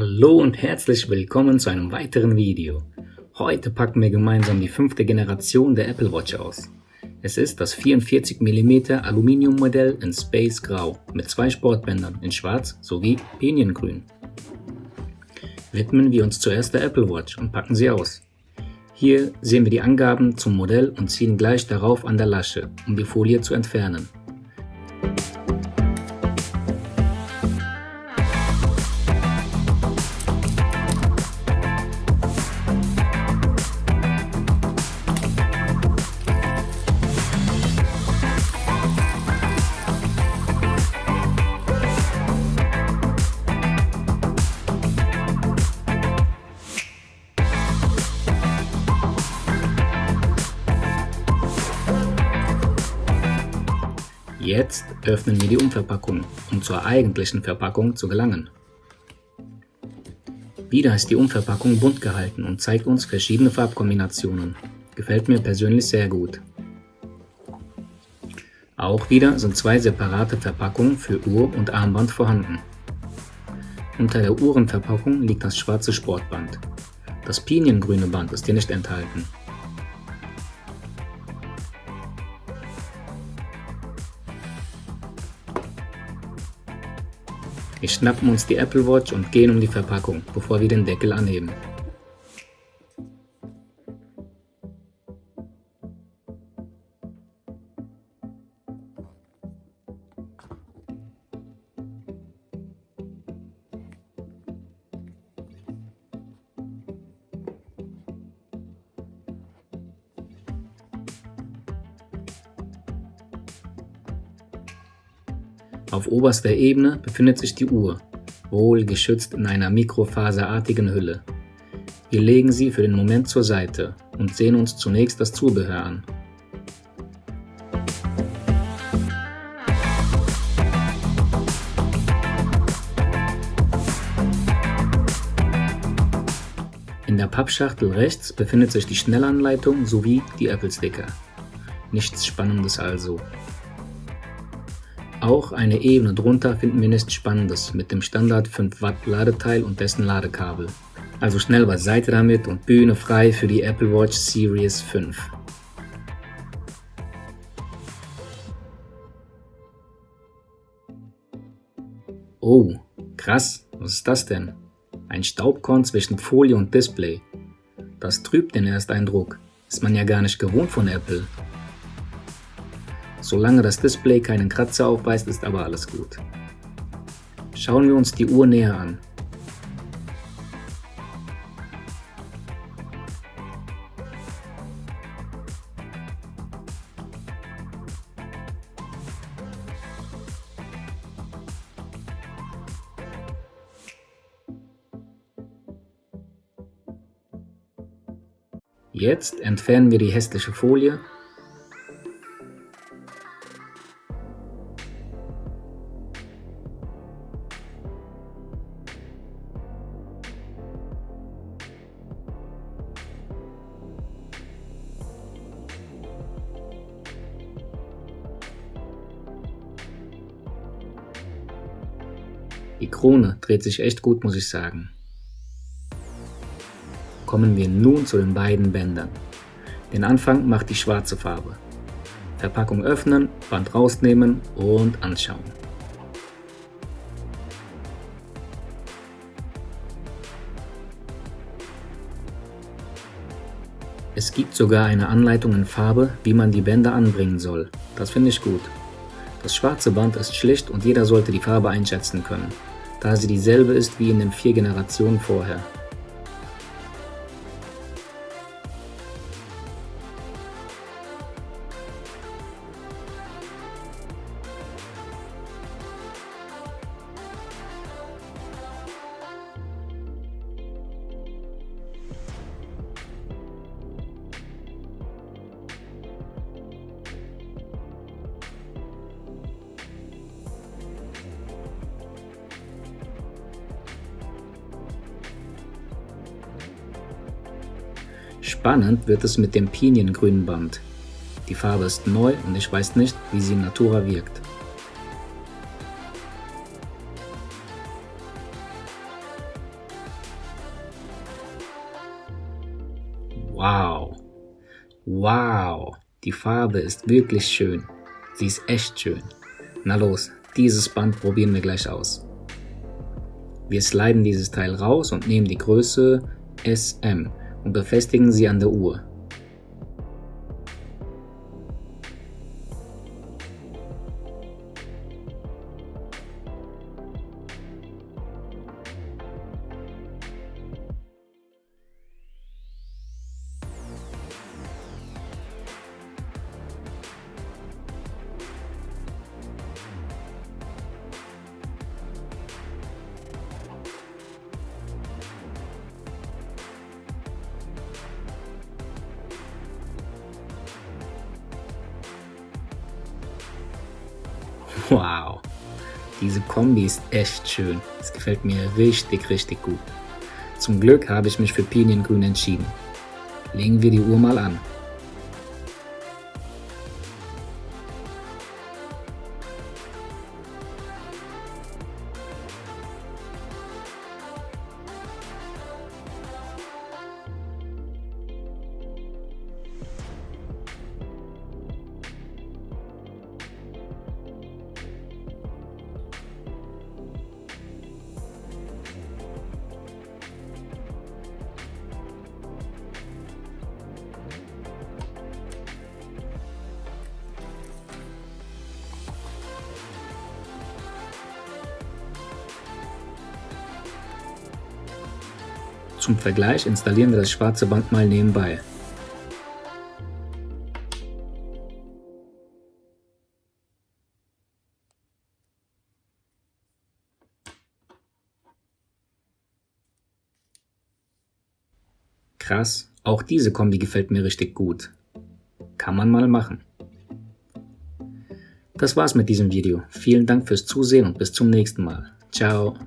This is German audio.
Hallo und herzlich willkommen zu einem weiteren Video. Heute packen wir gemeinsam die 5. Generation der Apple Watch aus. Es ist das 44 mm Aluminiummodell in Space Grau mit 2 Sportbändern in Schwarz sowie Piniengrün. Widmen wir uns zuerst der Apple Watch und packen sie aus. Hier sehen wir die Angaben zum Modell und ziehen gleich darauf an der Lasche, um die Folie zu entfernen. Jetzt öffnen wir die Umverpackung, um zur eigentlichen Verpackung zu gelangen. Wieder ist die Umverpackung bunt gehalten und zeigt uns verschiedene Farbkombinationen. Gefällt mir persönlich sehr gut. Auch wieder sind 2 separate Verpackungen für Uhr und Armband vorhanden. Unter der Uhrenverpackung liegt das schwarze Sportband. Das piniengrüne Band ist hier nicht enthalten. Wir schnappen uns die Apple Watch und gehen um die Verpackung, bevor wir den Deckel anheben. Auf oberster Ebene befindet sich die Uhr, wohl geschützt in einer mikrofaserartigen Hülle. Wir legen sie für den Moment zur Seite und sehen uns zunächst das Zubehör an. In der Pappschachtel rechts befindet sich die Schnellanleitung sowie die Apple-Sticker. Nichts Spannendes also. Auch eine Ebene drunter finden wir nichts Spannendes mit dem Standard 5 Watt Ladeteil und dessen Ladekabel. Also schnell beiseite damit und Bühne frei für die Apple Watch Series 5. Oh, krass, was ist das denn? Ein Staubkorn zwischen Folie und Display. Das trübt den Ersteindruck, ist man ja gar nicht gewohnt von Apple. Solange das Display keinen Kratzer aufweist, ist aber alles gut. Schauen wir uns die Uhr näher an. Jetzt entfernen wir die hässliche Folie . Die Krone dreht sich echt gut, muss ich sagen. Kommen wir nun zu den beiden Bändern. Den Anfang macht die schwarze Farbe. Verpackung öffnen, Band rausnehmen und anschauen. Es gibt sogar eine Anleitung in Farbe, wie man die Bänder anbringen soll. Das finde ich gut. Das schwarze Band ist schlicht und jeder sollte die Farbe einschätzen können, da sie dieselbe ist wie in den 4 Generationen vorher. Spannend wird es mit dem piniengrünen Band. Die Farbe ist neu und ich weiß nicht, wie sie in Natura wirkt. Wow. Wow. Die Farbe ist wirklich schön. Sie ist echt schön. Na los, dieses Band probieren wir gleich aus. Wir sliden dieses Teil raus und nehmen die Größe SM und befestigen sie an der Uhr. Wow, diese Kombi ist echt schön. Es gefällt mir richtig, richtig gut. Zum Glück habe ich mich für Piniengrün entschieden. Legen wir die Uhr mal an. Zum Vergleich installieren wir das schwarze Band mal nebenbei. Krass, auch diese Kombi gefällt mir richtig gut. Kann man mal machen. Das war's mit diesem Video. Vielen Dank fürs Zusehen und bis zum nächsten Mal. Ciao.